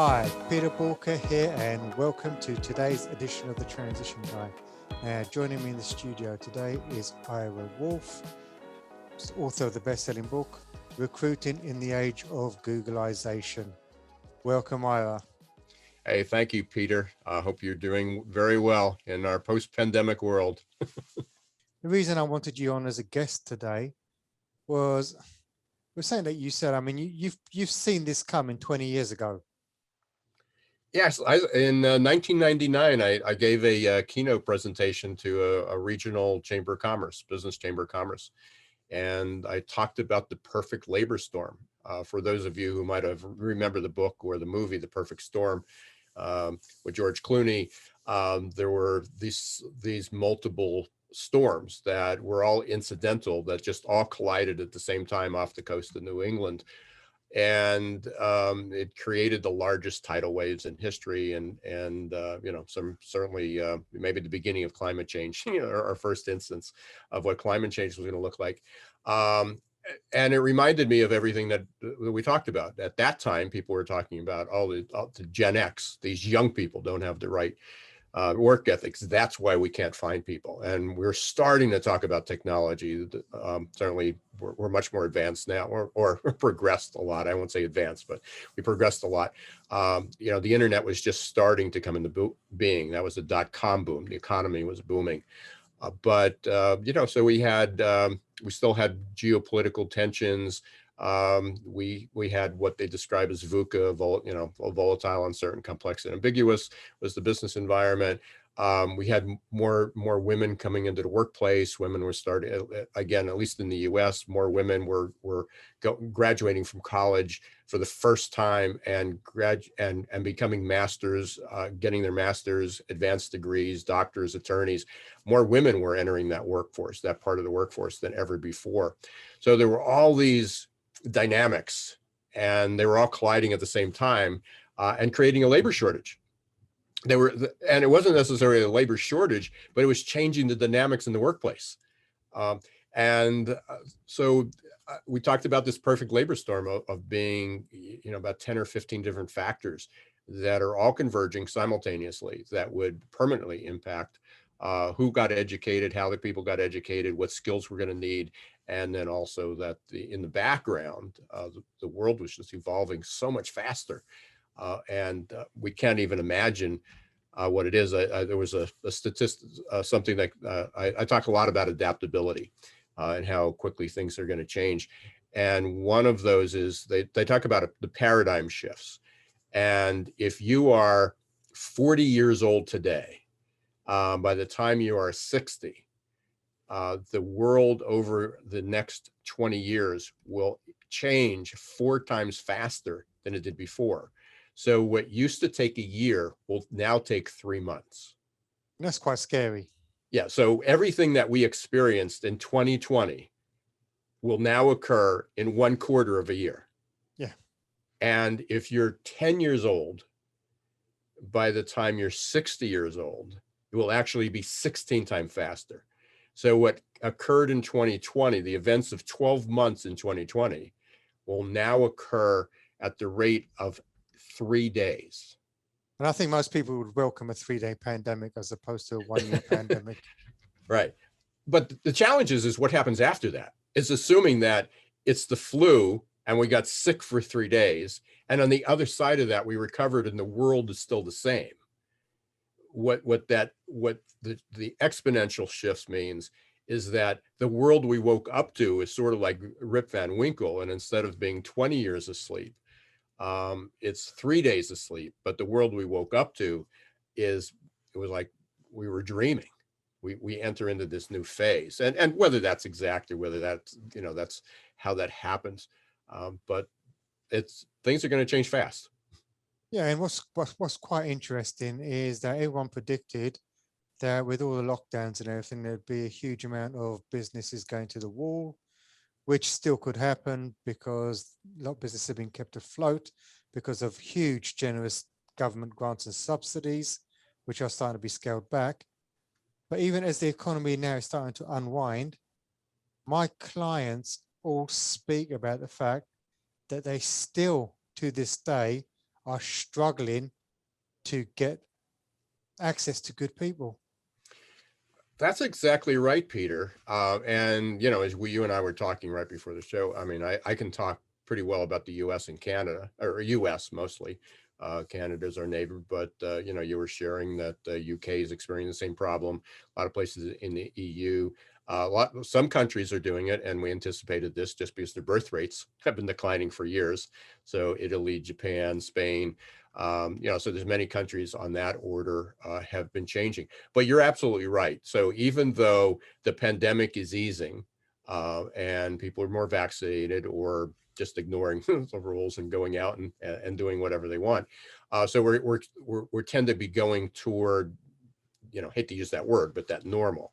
Hi, Peter Boolkah here, and welcome to today's edition of the Transition Guy. Joining me in the studio today is Ira Wolfe, author of the best-selling book, Recruiting in the Age of Googlization. Welcome, Ira. Hey, thank you, Peter. I hope you're doing very well in our post-pandemic world. The reason I wanted you on as a guest today was we're saying that you said, you've seen this coming 20 years ago. Yes, in 1999, I gave a keynote presentation to a regional chamber of commerce, business chamber of commerce, and I talked about the perfect labor storm. For those of you who might have remember the book or the movie, The Perfect Storm, with George Clooney, there were these multiple storms that were all incidental that just all collided at the same time off the coast of New England. And it created the largest tidal waves in history, and some certainly maybe the beginning of climate change, our first instance of what climate change was going to look like. And it reminded me of everything that we talked about at that time. People were talking about all the Gen X. These young people don't have the right work ethics. That's why we can't find people. And we're starting to talk about technology. Certainly, we're much more advanced now, or progressed a lot. I won't say advanced, but we progressed a lot. The internet was just starting to come into being. That was the .com boom. The economy was booming. So we still had geopolitical tensions. We had what they describe as VUCA, volatile, uncertain, complex, and ambiguous was the business environment. We had more women coming into the workplace. Women were starting, again, at least in the US, more women were graduating from college for the first time and becoming masters, getting their masters, advanced degrees, doctors, attorneys. More women were entering that workforce, that part of the workforce, than ever before. So there were all these dynamics, and they were all colliding at the same time, and creating a labor shortage. And it wasn't necessarily a labor shortage, but it was changing the dynamics in the workplace. So we talked about this perfect labor storm of being, about 10 or 15 different factors that are all converging simultaneously that would permanently impact who got educated, how the people got educated, what skills we're going to need. And then also that in the background, the world was just evolving so much faster. And we can't even imagine what it is. There was a statistic, something that I talk a lot about adaptability and how quickly things are going to change. And one of those is they talk about the paradigm shifts. And if you are 40 years old today, by the time you are 60, the world over the next 20 years will change 4 times faster than it did before. So what used to take a year will now take 3 months. That's quite scary. Yeah, so everything that we experienced in 2020 will now occur in 1/4 of a year. Yeah. And if you're 10 years old, by the time you're 60 years old, it will actually be 16 times faster. So what occurred in 2020, the events of 12 months in 2020, will now occur at the rate of 3 days. And I think most people would welcome a 3-day pandemic as opposed to a 1-year pandemic. Right. But the challenge is what happens after that. It's assuming that it's the flu and we got sick for 3 days. And on the other side of that, we recovered and the world is still the same. What the exponential shifts means is that the world we woke up to is sort of like Rip Van Winkle. And instead of being 20 years asleep, it's 3 days of sleep, but the world we woke up to it was like we were dreaming. We enter into this new phase, and whether that's exact or whether that's how that happens, but things are going to change fast. Yeah, and what's quite interesting is that everyone predicted that with all the lockdowns and everything, there'd be a huge amount of businesses going to the wall, which still could happen because a lot of businesses have been kept afloat because of huge generous government grants and subsidies, which are starting to be scaled back. But even as the economy now is starting to unwind, my clients all speak about the fact that they still, to this day, are struggling to get access to good people. That's exactly right, Peter. And as you and I were talking right before the show, I mean, I can talk pretty well about the U.S. and Canada, or U.S. mostly. Canada's our neighbor, but you were sharing that the UK is experiencing the same problem. A lot of places in the EU, some countries are doing it, and we anticipated this just because their birth rates have been declining for years. So Italy, Japan, Spain, so there's many countries on that order have been changing. But you're absolutely right. So even though the pandemic is easing and people are more vaccinated or just ignoring the rules and going out and doing whatever they want, so we're tend to be going toward, hate to use that word, but that normal.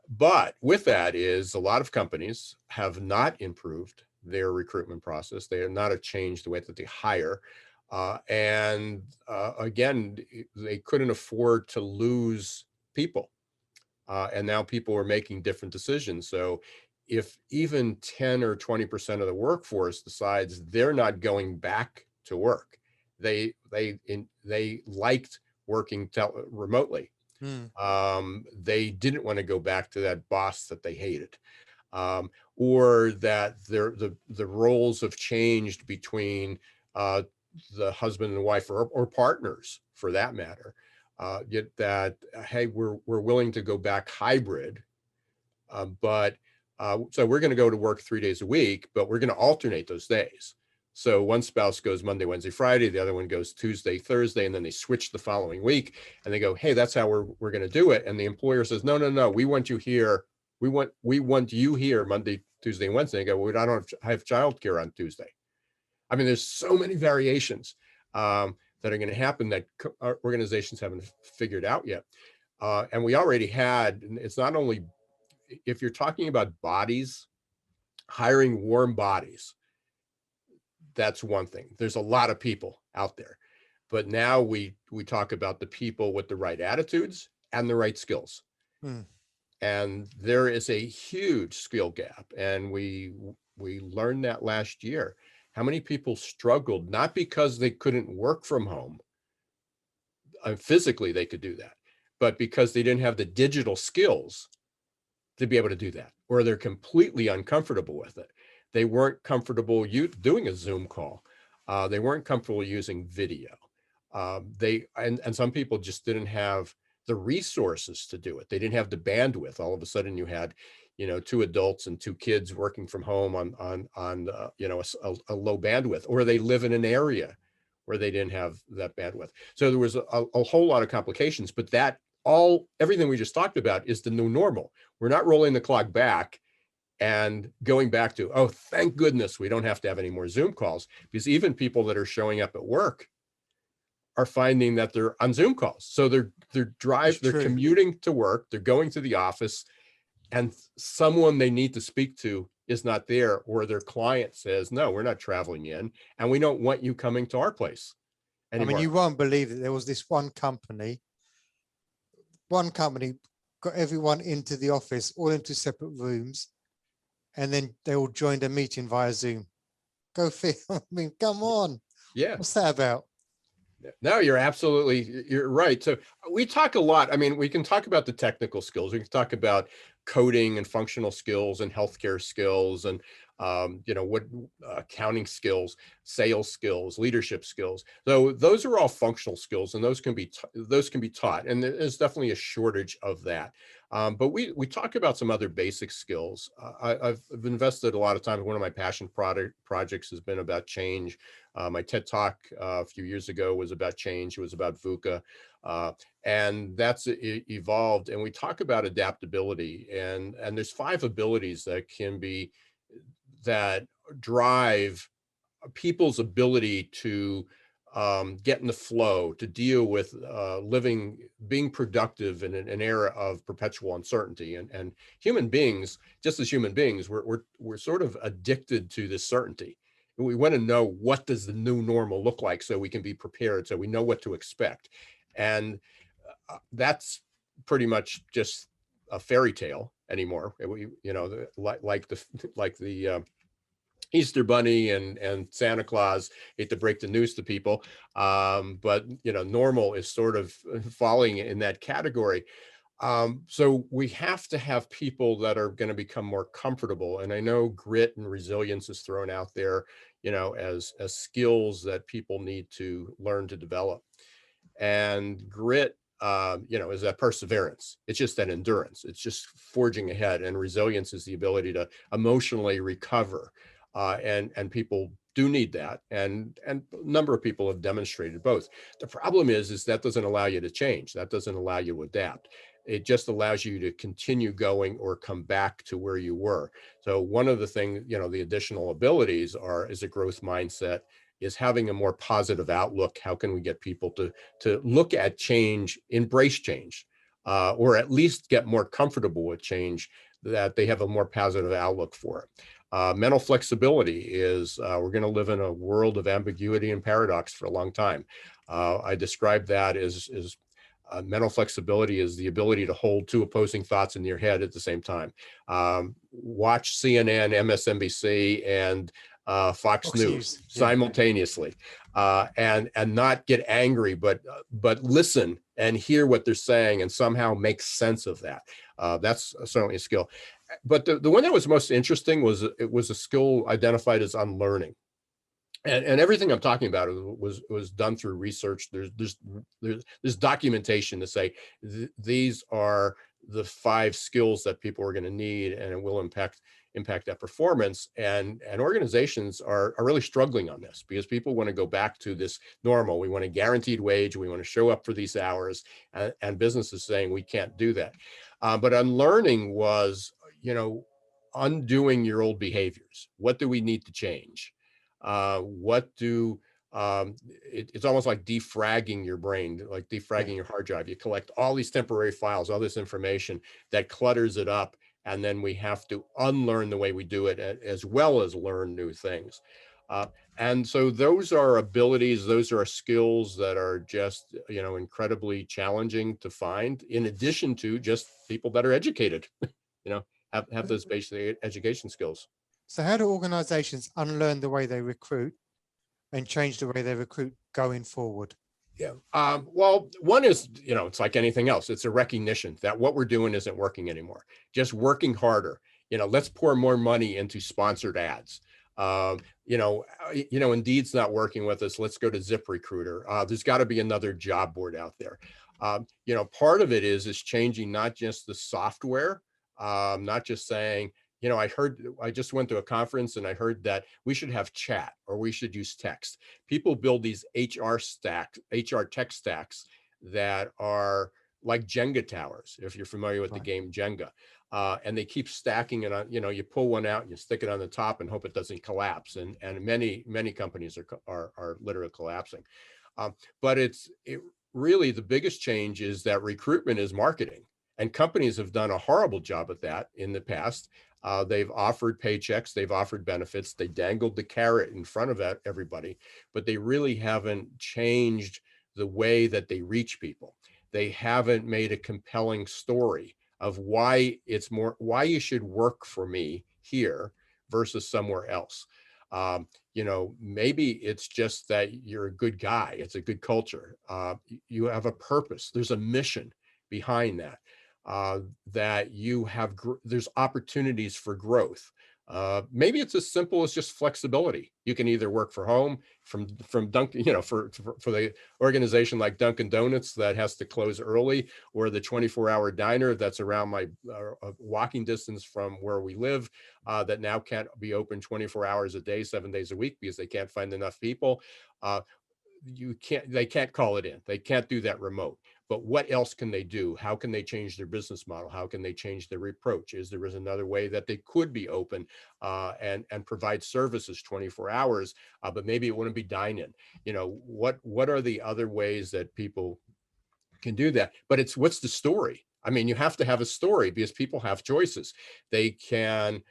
But with that is a lot of companies have not improved their recruitment process. They have not changed the way that they hire. And again, they couldn't afford to lose people. And now people are making different decisions. So if even 10 or 20% of the workforce decides they're not going back to work, they liked working remotely. They didn't want to go back to that boss that they hated. Or that the roles have changed between the husband and wife, or partners for that matter. Yet that, hey, we're willing to go back hybrid, but so we're going to go to work 3 days a week, but we're going to alternate those days. So one spouse goes Monday, Wednesday, Friday, the other one goes Tuesday, Thursday, and then they switch the following week, and they go, hey, that's how we're going to do it. And the employer says, no, we want you here. We want you here Monday, Tuesday, and Wednesday. They go, well, I don't have childcare on Tuesday. I mean, there's so many variations that are going to happen that organizations haven't figured out yet. And we already had, it's not only, if you're talking about bodies, hiring warm bodies, that's one thing. There's a lot of people out there, but now we talk about the people with the right attitudes and the right skills. And there is a huge skill gap, and we learned that last year. How many people struggled, not because they couldn't work from home, physically they could do that, but because they didn't have the digital skills to be able to do that, or they're completely uncomfortable with it. They weren't comfortable doing a Zoom call. They weren't comfortable using video. And some people just didn't have the resources to do it. They didn't have the bandwidth. All of a sudden you had, 2 adults and 2 kids working from home on a low bandwidth, or they live in an area where they didn't have that bandwidth. So there was a whole lot of complications, but everything we just talked about is the new normal. We're not rolling the clock back and going back to, oh, thank goodness we don't have to have any more Zoom calls, because even people that are showing up at work are finding that they're on Zoom calls. So they're commuting to work, they're going to the office, and someone they need to speak to is not there, or their client says, no, we're not traveling in, and we don't want you coming to our place anymore. I mean, you won't believe that there was this one company got everyone into the office, all into separate rooms, and then they all joined a meeting via Zoom. Go figure. I mean, come on. Yeah. What's that about? No, you're right. So we talk a lot. I mean, we can talk about the technical skills. We can talk about coding and functional skills and healthcare skills and what accounting skills, sales skills, leadership skills. So those are all functional skills, and those can be taught. And there's definitely a shortage of that. But we talk about some other basic skills. I've invested a lot of time. One of my passion projects has been about change. My TED Talk a few years ago was about change. It was about VUCA. And that's evolved. And we talk about adaptability. And there's 5 abilities that drive people's ability to get in the flow, to deal with being productive in an era of perpetual uncertainty. And human beings, just as human beings, we're sort of addicted to this certainty. We want to know, what does the new normal look like, so we can be prepared, so we know what to expect. And that's pretty much just a fairy tale anymore. Like the Easter Bunny and Santa Claus. Hate to break the news to people, but normal is sort of falling in that category. So we have to have people that are going to become more comfortable. And I know grit and resilience is thrown out there, as skills that people need to learn to develop. And grit, is that perseverance. It's just that endurance. It's just forging ahead. And resilience is the ability to emotionally recover. And people do need that. And a number of people have demonstrated both. The problem is that doesn't allow you to change. That doesn't allow you to adapt. It just allows you to continue going or come back to where you were. So one of the things, the additional abilities is a growth mindset, is having a more positive outlook. How can we get people to look at change, embrace change, or at least get more comfortable with change, that they have a more positive outlook for it. Mental flexibility is, we're going to live in a world of ambiguity and paradox for a long time. I describe that as mental flexibility is the ability to hold two opposing thoughts in your head at the same time. Watch CNN, MSNBC, and Fox Fox News News. Yeah. simultaneously, and not get angry, but listen and hear what they're saying and somehow make sense of that. That's certainly a skill. But the one that was most interesting was, it was a skill identified as unlearning. And everything I'm talking about was done through research. There's documentation to say these are the 5 skills that people are going to need, and it will impact that performance. And organizations are really struggling on this, because people want to go back to this normal. We want a guaranteed wage. We want to show up for these hours, and businesses saying we can't do that. But unlearning was, undoing your old behaviors. What do we need to change? What do it's almost like defragging your brain, like Yeah. defragging your hard drive. You collect all these temporary files, all this information that clutters it up, and then we have to unlearn the way we do it, as well as learn new things. Uh, and so those are abilities, those are skills that are just, incredibly challenging to find, in addition to just people that are educated, you know, have those basic education skills. So how do organizations unlearn the way they recruit and change the way they recruit going forward? Yeah. Well, one is, it's like anything else. It's a recognition that what we're doing isn't working anymore. Just working harder. Let's pour more money into sponsored ads. Indeed's not working with us. Let's go to ZipRecruiter. There's got to be another job board out there. Part of it is changing not just the software, not just saying, I just went to a conference and I heard that we should have chat or we should use text. People build these HR tech stacks that are like Jenga towers, if you're familiar with the Right. game Jenga. And they keep stacking it on, you pull one out and you stick it on the top and hope it doesn't collapse. And many companies are literally collapsing. But it really, the biggest change is that recruitment is marketing. And companies have done a horrible job at that in the past. They've offered paychecks, they've offered benefits, they dangled the carrot in front of everybody, but they really haven't changed the way that they reach people. They haven't made a compelling story of why you should work for me here versus somewhere else. Maybe it's just that you're a good guy. It's a good culture. You have a purpose. There's a mission behind that. That you have, there's opportunities for growth. Maybe it's as simple as just flexibility. You can either work from home, from Dunkin', for the organization like Dunkin' Donuts that has to close early, or the 24-hour diner that's around my walking distance from where we live, that now can't be open 24 hours a day, 7 days a week because they can't find enough people. They can't call it in. They can't do that remote. But what else can they do? How can they change their business model? How can they change their approach? There is another way that they could be open and provide services 24 hours, but maybe it wouldn't be dine-in. What are the other ways that people can do that? But what's the story? I mean, you have to have a story because people have choices. They can,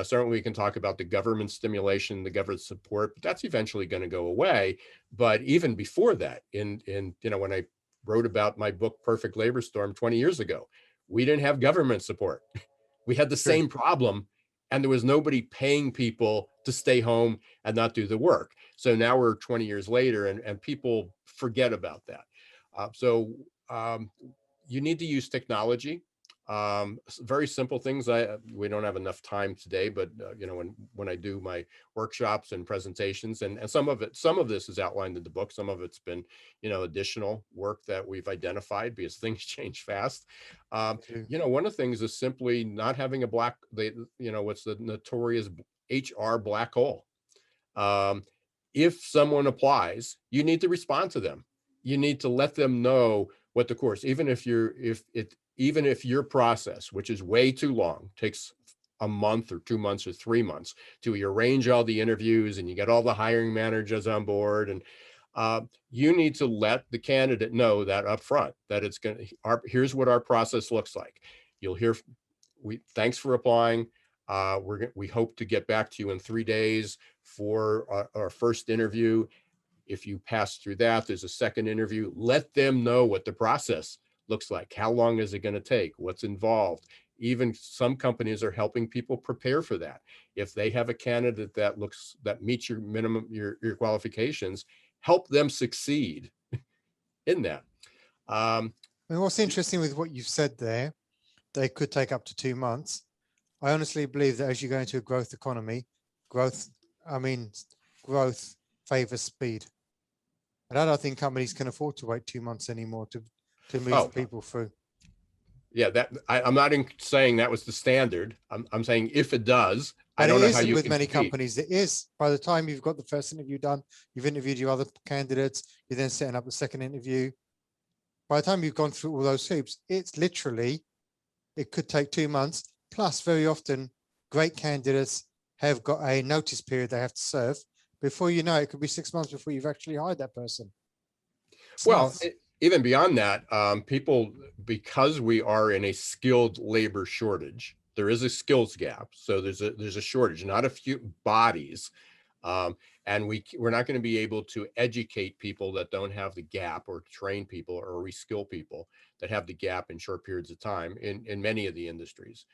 certainly we can talk about the government stimulation, the government support, but that's eventually going to go away. But even before that, when I wrote about my book, Perfect Labor Storm, 20 years ago, we didn't have government support. We had the True. same problem, and there was nobody paying people to stay home and not do the work. So now we're 20 years later, and people forget about that. So you need to use technology. Very simple things. We don't have enough time today, but when I do my workshops and presentations, and some of this is outlined in the book. Some of it's been additional work that we've identified because things change fast. One of the things is simply not having what's the notorious HR black hole. If someone applies, you need to respond to them. You need to let them know what the course, even if your process, which is way too long, takes a month or 2 months or 3 months to arrange all the interviews and you get all the hiring managers on board, and you need to let the candidate know that up front, that here's what our process looks like. You'll hear, thanks for applying. We hope to get back to you in 3 days for our first interview. If you pass through that, there's a second interview. Let them know what the process looks like. How long is it going to take? What's involved? Even some companies are helping people prepare for that. If they have a candidate that meets your minimum, your qualifications, help them succeed in that. And what's interesting with what you've said there, they could take up to 2 months. I honestly believe that as you go into a growth economy, growth favors speed. And I don't think companies can afford to wait 2 months anymore to move people through. Yeah, I'm not saying that was the standard. I'm saying if it does, but I don't know how you with can many compete. companies. It is. By the time you've got the first interview done, you've interviewed your other candidates, you're then setting up the second interview. By the time you've gone through all those hoops, it could take 2 months. Plus, very often, great candidates have got a notice period they have to serve. Before you know it, could be 6 months before you've actually hired that person. Even beyond that, people, because we are in a skilled labor shortage, there is a skills gap. So there's a shortage, not a few bodies. And we're not going to be able to educate people that don't have the gap, or train people or reskill people that have the gap in short periods of time in many of the industries.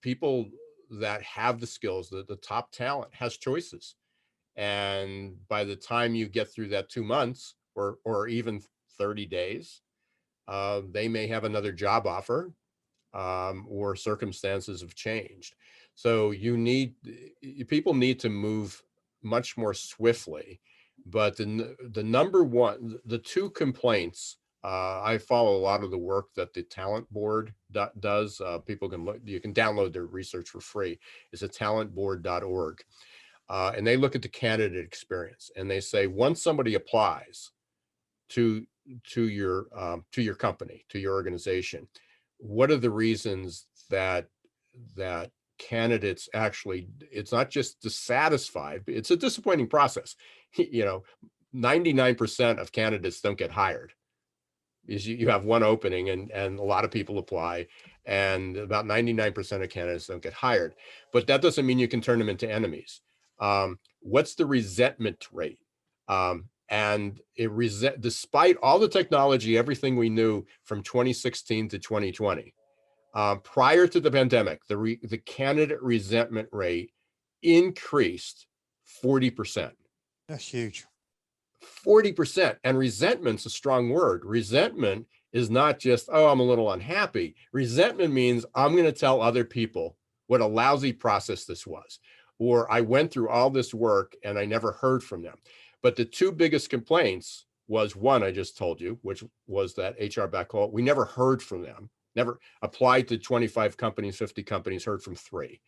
People that have the skills, the top talent has choices. And by the time you get through that 2 months or even 30 days, they may have another job offer, or circumstances have changed. So people need to move much more swiftly. But the number one, the two complaints, I follow a lot of the work that the Talent Board does. People can look, you can download their research for free. It's at talentboard.org. And they look at the candidate experience, and they say, once somebody applies to your company, to your organization, what are the reasons that candidates actually, it's not just dissatisfied, but it's a disappointing process. 99% of candidates don't get hired. Is you have one opening and a lot of people apply, and about 99% of candidates don't get hired. But that doesn't mean you can turn them into enemies. What's the resentment rate? And despite all the technology, everything we knew from 2016 to 2020, prior to the pandemic, the candidate resentment rate increased 40%. That's huge. 40%. And resentment's a strong word. Resentment is not just, oh, I'm a little unhappy. Resentment means I'm going to tell other people what a lousy process this was, or I went through all this work and I never heard from them. But the two biggest complaints was one I just told you, which was that HR backhaul. We never heard from them, never applied to 25 companies, 50 companies, heard from 3.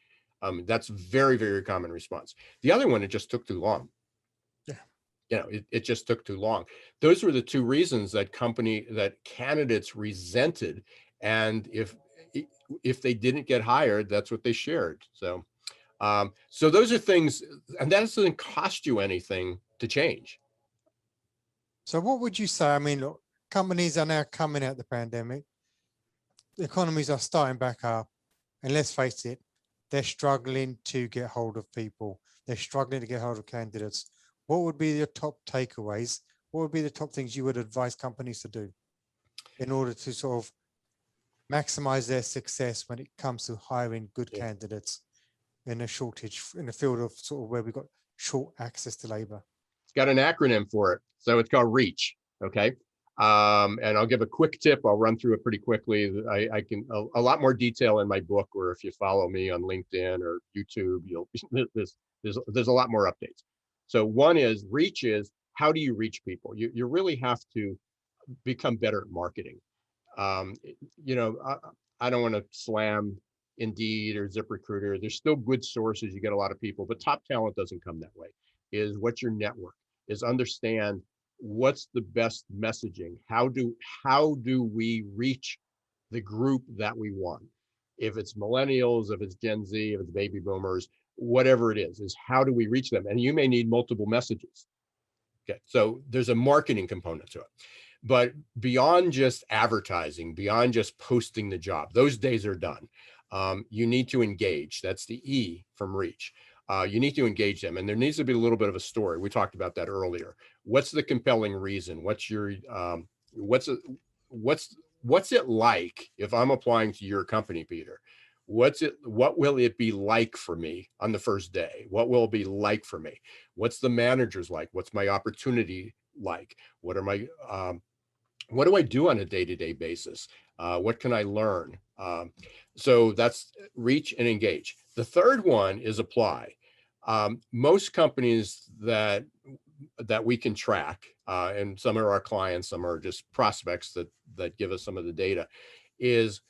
That's very, very common response. The other one, it just took too long. It just took too long. Those were the two reasons that candidates resented. And if they didn't get hired, that's what they shared. So those are things, and that doesn't cost you anything to change. So what would you say? I mean, look, companies are now coming out of the pandemic. The economies are starting back up. And let's face it, they're struggling to get hold of people. They're struggling to get hold of candidates. What would be your top takeaways? What would be the top things you would advise companies to do in order to sort of maximize their success when it comes to hiring good candidates? in a shortage, in a field of sort of where we've got short access to labor? It's got an acronym for it. So it's called REACH. Okay. And I'll give a quick tip. I'll run through it pretty quickly. I can a lot more detail in my book, or if you follow me on LinkedIn or YouTube, you'll there's a lot more updates. So one is REACH is, how do you reach people? You really have to become better at marketing. Um, you know, I don't want to slam Indeed or ZipRecruiter. There's still good sources. You get a lot of people, but top talent doesn't come that way. Is what's your network? Is understand what's the best messaging? How do we reach the group that we want? If it's millennials, if it's Gen Z, if it's baby boomers, whatever it is how do we reach them? And you may need multiple messages. Okay, so there's a marketing component to it. But beyond just advertising, beyond just posting the job, those days are done. You need to engage. That's the E from Reach. You need to engage them, and there needs to be a little bit of a story. We talked about that earlier. What's the compelling reason? What's your what's a, what's it like if I'm applying to your company, Peter? What will it be like for me on the first day? What will it be like for me? What's the managers like? What's my opportunity like? What do I do on a day-to-day basis? What can I learn? So that's reach and engage. The third one is apply. Most companies that we can track, and some are our clients, some are just prospects that give us some of the data, is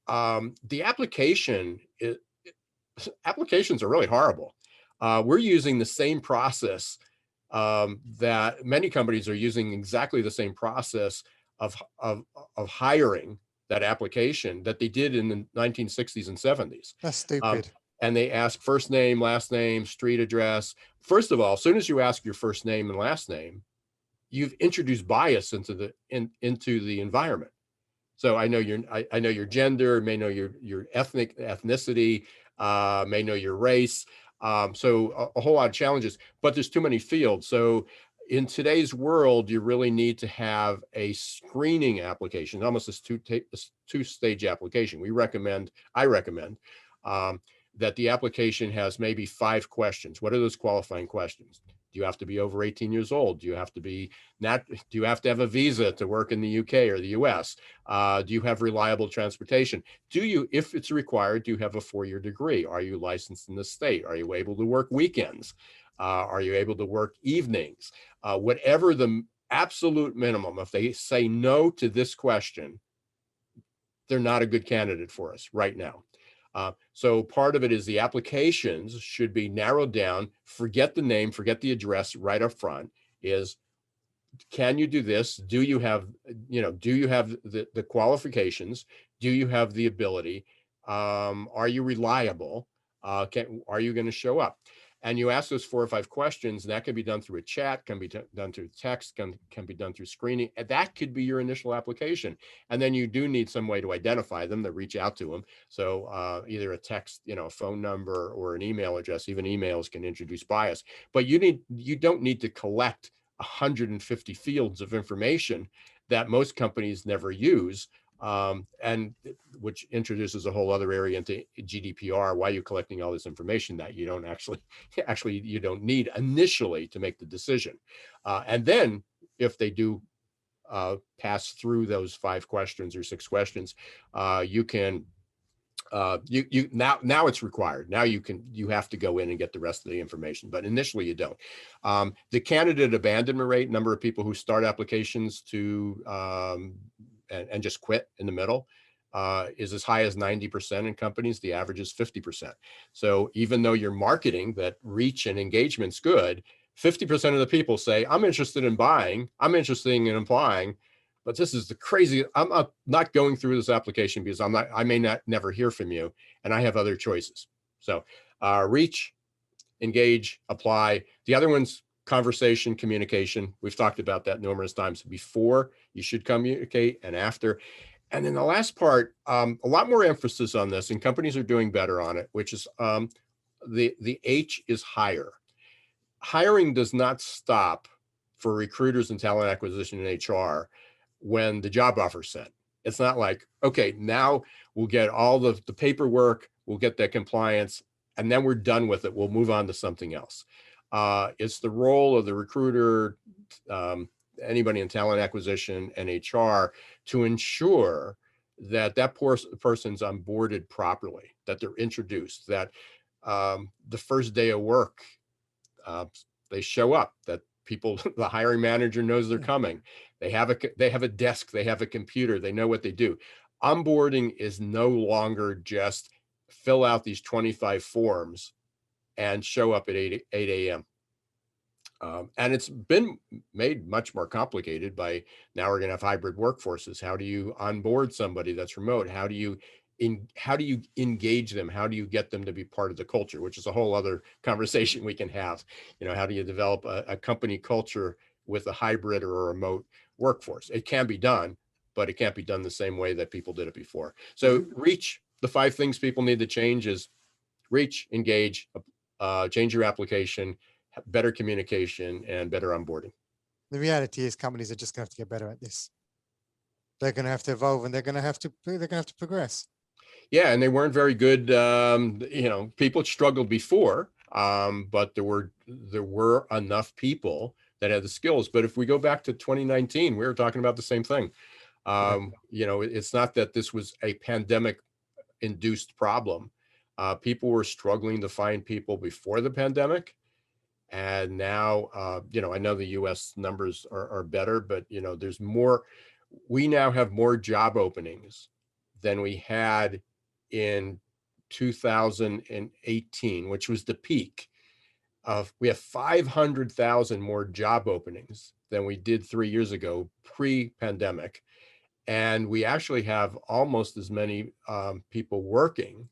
the applications are really horrible. We're using the same process that many companies are using, exactly the same process of, of, of hiring that application that they did in the 1960s and 70s. That's stupid. And they ask first name, last name, street address. First of all, as soon as you ask your first name and last name, you've introduced bias into the environment. So I know your gender, may know your ethnicity, may know your race. So a whole lot of challenges, but there's too many fields. So in today's world, you really need to have a screening application, almost a two-stage application. I recommend that the application has maybe 5 questions. What are those qualifying questions? Do you have to be over 18 years old? Do you have to have a visa to work in the UK or the US? Do you have reliable transportation? If it's required, do you have a 4-year degree? Are you licensed in the state? Are you able to work weekends? Are you able to work evenings? Whatever the absolute minimum, if they say no to this question, they're not a good candidate for us right now. So part of it is the applications should be narrowed down. Forget the name, forget the address right up front. Is, can you do this? Do you have the qualifications? Do you have the ability? Are you reliable? Are you going to show up? And you ask those 4 or 5 questions, and that can be done through a chat, can be done through text, can be done through screening. And that could be your initial application. And then you do need some way to identify them, to reach out to them. So either a text, a phone number, or an email address. Even emails can introduce bias. But you don't need to collect 150 fields of information that most companies never use. And which introduces a whole other area into GDPR. Why are you collecting all this information that you don't actually you don't need initially to make the decision? And then if they do pass through those 5 questions or 6 questions, you can now it's required. Now you have to go in and get the rest of the information, but initially you don't. The candidate abandonment rate, number of people who start applications to and just quit in the middle, is as high as 90% in companies. The average is 50%. So even though you're marketing that reach and engagement's good, 50% of the people say, I'm interested in buying, I'm interested in applying, but this is the crazy, I'm not going through this application because I may not never hear from you, and I have other choices. So reach, engage, apply. The other one's conversation, communication. We've talked about that numerous times. Before you should communicate, and after. And then the last part, a lot more emphasis on this, and companies are doing better on it, which is the H is hire. Hiring does not stop for recruiters and talent acquisition and HR when the job offer's sent. It's not like, okay, now we'll get all the paperwork, we'll get that compliance, and then we're done with it. We'll move on to something else. It's the role of the recruiter, anybody in talent acquisition and HR, to ensure that that person's onboarded properly, that they're introduced, that the first day of work, they show up, that people, the hiring manager knows they're coming. They have a desk, they have a computer, they know what they do. Onboarding is no longer just fill out these 25 forms and show up at 8 a.m. And it's been made much more complicated by now we're going to have hybrid workforces. How do you onboard somebody that's remote? How do you engage them? How do you get them to be part of the culture, which is a whole other conversation we can have. How do you develop a company culture with a hybrid or a remote workforce? It can be done, but it can't be done the same way that people did it before. So reach, the 5 things people need to change is reach, engage, change your application, better communication, and better onboarding. The reality is companies are just going to have to get better at this. They're going to have to evolve, and they're going to have to progress. Yeah, and they weren't very good. People struggled before, but there were enough people that had the skills. But if we go back to 2019, we were talking about the same thing. It's not that this was a pandemic induced problem. People were struggling to find people before the pandemic. And now, I know the US numbers are better, but, there's more. We now have more job openings than we had in 2018, which was the peak of, we have 500,000 more job openings than we did 3 years ago, pre-pandemic. And we actually have almost as many people working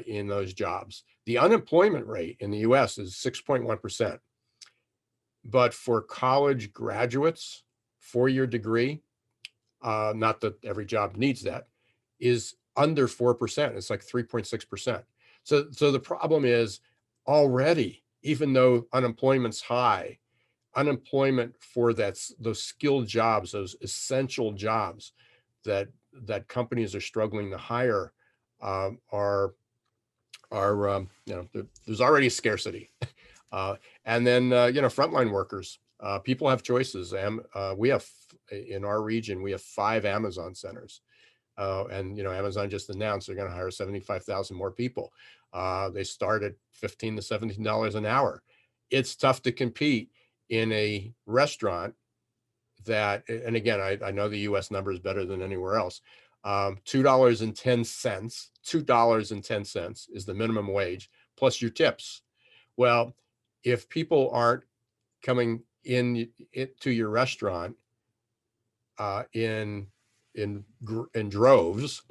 in those jobs. The unemployment rate in the US is 6.1%. But for college graduates, 4-year degree, not that every job needs that, is under 4%. It's like 3.6%. So the problem is already, even though unemployment's high, unemployment for those skilled jobs, those essential jobs that companies are struggling to hire, there's already a scarcity. And then, frontline workers, people have choices. We have, in our region, we have 5 Amazon centers. And Amazon just announced they're going to hire 75,000 more people. They start at $15 to $17 an hour. It's tough to compete in a restaurant that, and again, I know the US number is better than anywhere else. $2.10 is the minimum wage plus your tips. Well, if people aren't coming in to your restaurant in droves,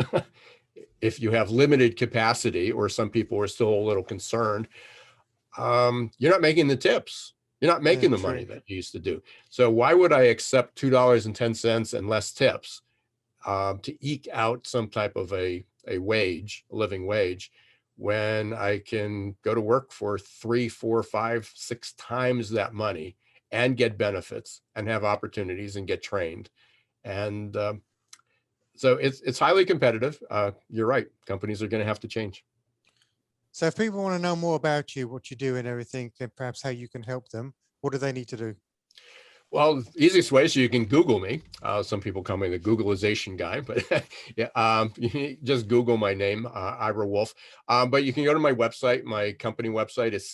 if you have limited capacity, or some people are still a little concerned, you're not making the tips. You're not making the money that you used to do. So why would I accept $2.10 and less tips to eke out some type of a wage, a living wage, when I can go to work for 3, 4, 5, 6 times that money and get benefits and have opportunities and get trained? And so it's highly competitive. You're right. Companies are going to have to change. So if people want to know more about you, what you do and everything, and perhaps how you can help them, what do they need to do? Well, the easiest way is you can Google me. Some people call me the Googlization guy, but yeah, just Google my name, Ira Wolfe. But you can go to my website. My company website is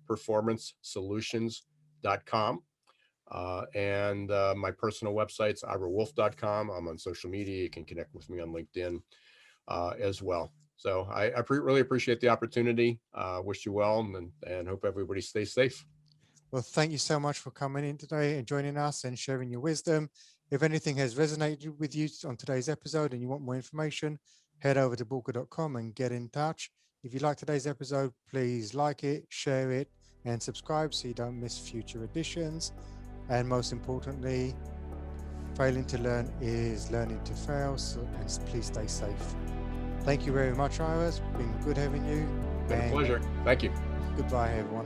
successperformancesolutions.com. And my personal website's irawolfe.com. I'm on social media. You can connect with me on LinkedIn as well. So I really appreciate the opportunity. Wish you well, and hope everybody stays safe. Well, thank you so much for coming in today and joining us and sharing your wisdom. If anything has resonated with you on today's episode and you want more information, head over to Boolkah.com and get in touch. If you like today's episode, please like it, share it, and subscribe so you don't miss future editions. And most importantly, failing to learn is learning to fail. And please stay safe. Thank you very much, Ira. It's been good having you. Been a pleasure. Thank you. Goodbye, everyone.